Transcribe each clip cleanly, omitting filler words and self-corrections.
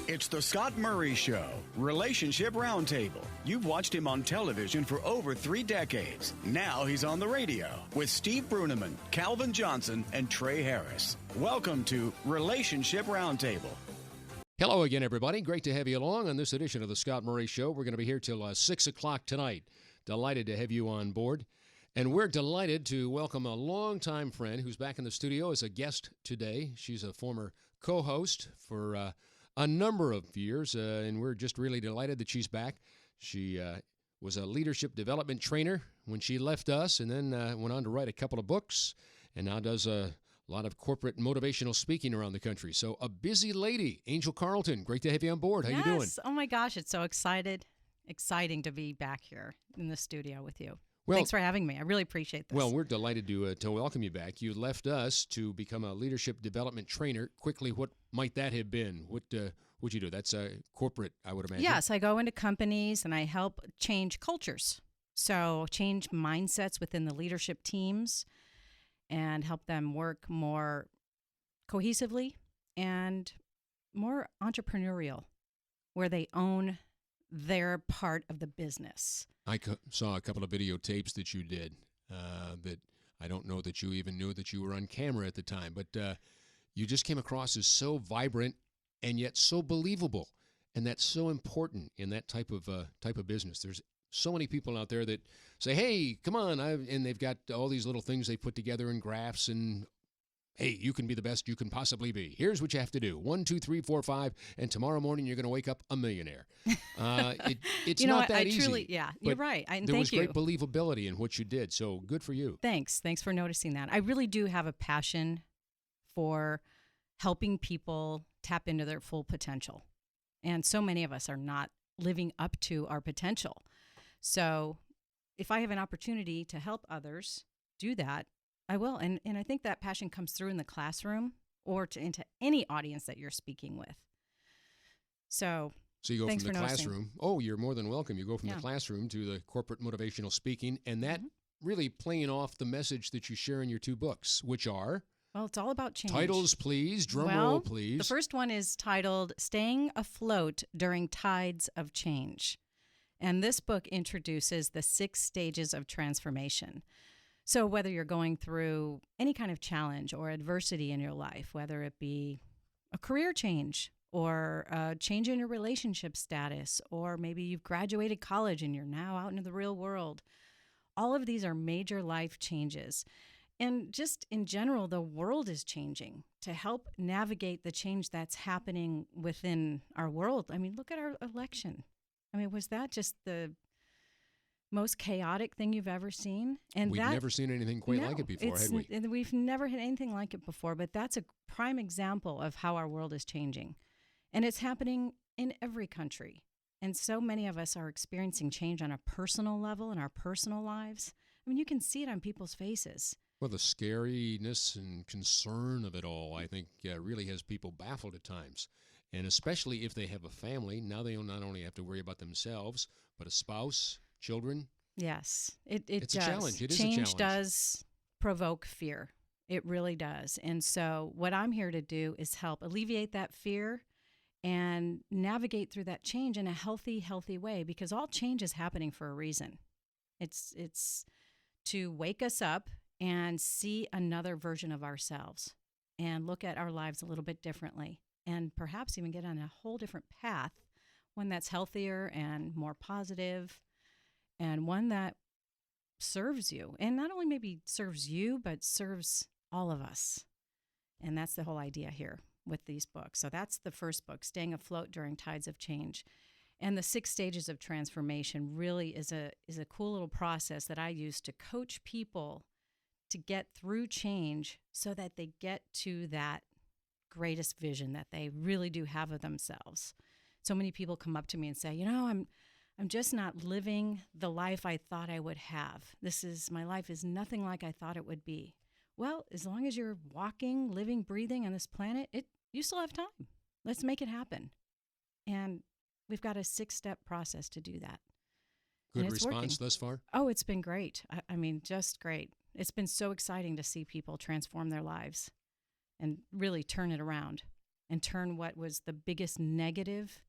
It's the Scott Murray Show, Relationship Roundtable. You've watched him on television for over 3 decades. Now he's on the radio with Steve Bruneman, Calvin Johnson, and Trey Harris. Welcome to Relationship Roundtable. Hello again, everybody. Great to have you along on this edition of the Scott Murray Show. We're going to be here till 6 o'clock tonight. Delighted to have you on board. And we're delighted to welcome a longtime friend who's back in the studio as a guest today. She's a former co-host for a number of years, and we're just really delighted that she's back. She was a leadership development trainer when she left us, and then went on to write a couple of books, and now does a lot of corporate motivational speaking around the country. So a busy lady. Angel Carlton, great to have you on board. How you doing? Oh my gosh, it's so exciting to be back here in the studio with you. Well, thanks for having me. I really appreciate this. Well, we're delighted to welcome you back. You left us to become a leadership development trainer. Quickly, what might that have been? What would you do? That's corporate, I would imagine. Yes, I go into companies and I help change cultures. So change mindsets within the leadership teams and help them work more cohesively and more entrepreneurial, where they own their part of the business. I saw a couple of videotapes that you did that I don't know that you even knew that you were on camera at the time, but you just came across as so vibrant and yet so believable, and that's so important in that type of business. There's so many people out there that say, "Hey, come on," and they've got all these little things they put together in graphs and, "Hey, you can be the best you can possibly be. Here's what you have to do. 1, 2, 3, 4, 5, and tomorrow morning you're going to wake up a millionaire." It's not that easy. Truly, yeah, you're right. There was great believability in what you did, so good for you. Thanks for noticing that. I really do have a passion for helping people tap into their full potential. And so many of us are not living up to our potential. So if I have an opportunity to help others do that, I will. And I think that passion comes through in the classroom or into any audience that you're speaking with. So you go from the classroom. Noticing. Oh, you're more than welcome. You go from the classroom to the corporate motivational speaking, and that really playing off the message that you share in your 2 books, which are? Well, it's all about change. Titles, please. Drum roll, please. The first one is titled Staying Afloat During Tides of Change. And this book introduces the 6 stages of transformation. So whether you're going through any kind of challenge or adversity in your life, whether it be a career change or a change in your relationship status, or maybe you've graduated college and you're now out into the real world, all of these are major life changes. And just in general, the world is changing. To help navigate the change that's happening within our world, I mean, look at our election. I mean, was that just the most chaotic thing you've ever seen? And we've never seen anything quite like it before, had we? We've never had anything like it before, but that's a prime example of how our world is changing. And it's happening in every country. And so many of us are experiencing change on a personal level in our personal lives. I mean, you can see it on people's faces. Well, the scariness and concern of it all, I think, really has people baffled at times. And especially if they have a family, now they not only have to worry about themselves, but a spouse, children. Yes, it's does. A challenge. It is Change a challenge. Does provoke fear. It really does. And so what I'm here to do is help alleviate that fear and navigate through that change in a healthy way, because all change is happening for a reason. It's to wake us up and see another version of ourselves and look at our lives a little bit differently and perhaps even get on a whole different path, one that's healthier and more positive and one that serves you. And not only maybe serves you, but serves all of us. And that's the whole idea here with these books. So that's the first book, Staying Afloat During Tides of Change. And the 6 stages of transformation really is a cool little process that I use to coach people to get through change so that they get to that greatest vision that they really do have of themselves. So many people come up to me and say, I'm just not living the life I thought I would have. My life is nothing like I thought it would be. Well, as long as you're walking, living, breathing on this planet, you still have time. Let's make it happen. And we've got a 6-step process to do that. Good response thus far? Oh, it's been great. I mean, just great. It's been so exciting to see people transform their lives and really turn it around and turn what was the biggest negative,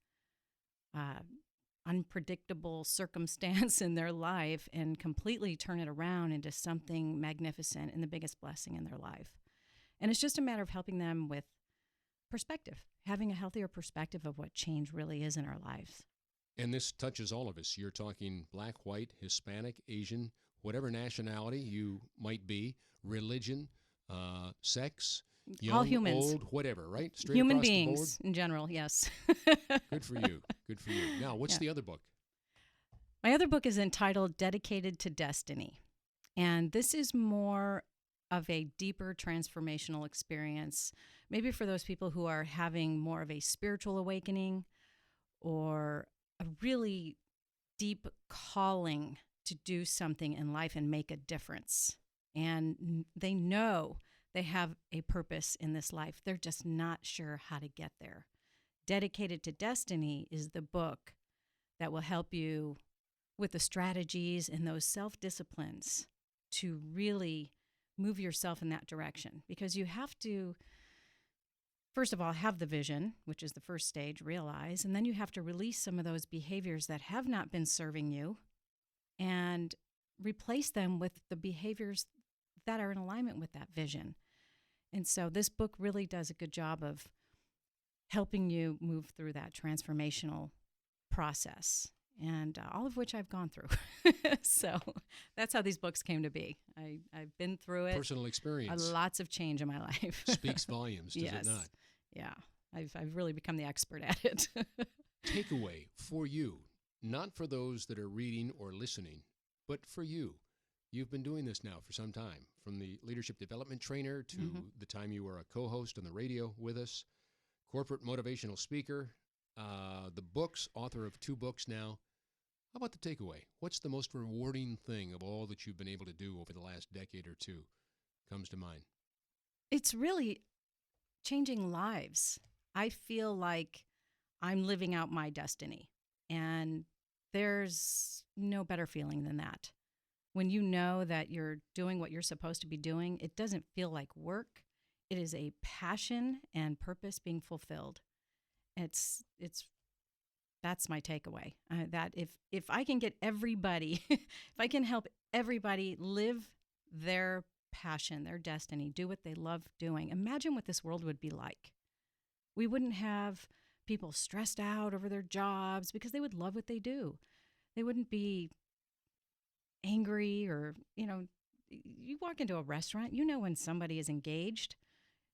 unpredictable circumstance in their life and completely turn it around into something magnificent and the biggest blessing in their life. And it's just a matter of helping them with perspective, having a healthier perspective of what change really is in our lives. And this touches all of us. You're talking black, white, Hispanic, Asian, whatever nationality you might be, religion, sex, young, all humans, old, whatever, right? Straight human across beings the board? in general, yes. Good for you. Good for you. Now, what's the other book? My other book is entitled Dedicated to Destiny. And this is more of a deeper transformational experience, maybe for those people who are having more of a spiritual awakening or a really deep calling to do something in life and make a difference. And they know they have a purpose in this life. They're just not sure how to get there. Dedicated to Destiny is the book that will help you with the strategies and those self-disciplines to really move yourself in that direction. Because you have to, first of all, have the vision, which is the first stage, realize, and then you have to release some of those behaviors that have not been serving you and replace them with the behaviors that are in alignment with that vision. And so this book really does a good job of helping you move through that transformational process, and all of which I've gone through. So that's how these books came to be. I've been through it. Personal experience. Lots of change in my life. Speaks volumes, does it not? Yeah. I've really become the expert at it. Takeaway for you, not for those that are reading or listening, but for you. You've been doing this now for some time, from the leadership development trainer to the time you were a co-host on the radio with us, corporate motivational speaker, the books, author of 2 books now. How about the takeaway? What's the most rewarding thing of all that you've been able to do over the last decade or 2 comes to mind? It's really changing lives. I feel like I'm living out my destiny, and there's no better feeling than that. When you know that you're doing what you're supposed to be doing, it doesn't feel like work. It is a passion and purpose being fulfilled. That's my takeaway. That if I can get everybody, if I can help everybody live their passion, their destiny, do what they love doing, imagine what this world would be like. We wouldn't have people stressed out over their jobs because they would love what they do. They wouldn't be angry or, you walk into a restaurant, you know when somebody is engaged,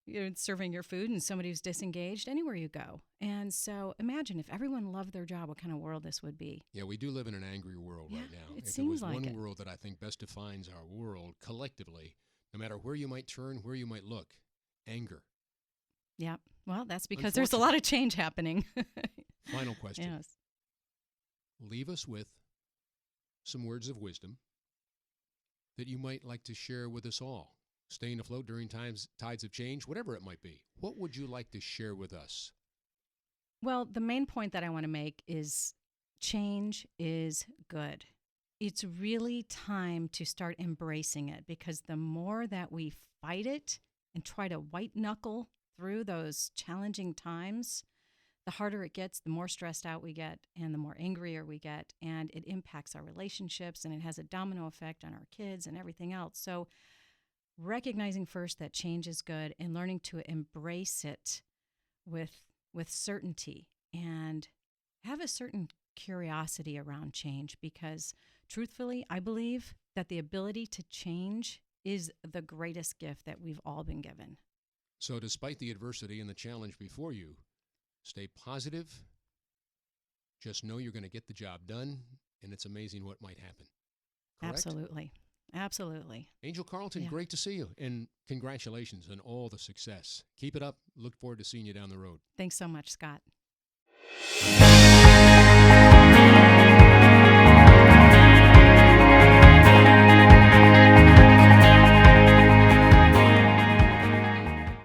you're serving your food, and somebody who's disengaged anywhere you go. And so imagine if everyone loved their job, what kind of world this would be. Yeah, we do live in an angry world right now. It if seems there was like one world that I think best defines our world collectively, no matter where you might turn, where you might look, anger. Yeah, well, that's because there's a lot of change happening. Final question. Yes. Leave us with some words of wisdom that you might like to share with us all. Staying afloat during tides of change, whatever it might be. What would you like to share with us? Well, the main point that I want to make is change is good. It's really time to start embracing it, because the more that we fight it and try to white knuckle through those challenging times, the harder it gets, the more stressed out we get, and the more angrier we get, and it impacts our relationships, and it has a domino effect on our kids and everything else. So recognizing first that change is good and learning to embrace it with certainty and have a certain curiosity around change, because truthfully, I believe that the ability to change is the greatest gift that we've all been given. So despite the adversity and the challenge before you, stay positive. Just know you're going to get the job done, and it's amazing what might happen. Correct? Absolutely. Absolutely. Angel Carlton, great to see you, and congratulations on all the success. Keep it up. Look forward to seeing you down the road. Thanks so much, Scott.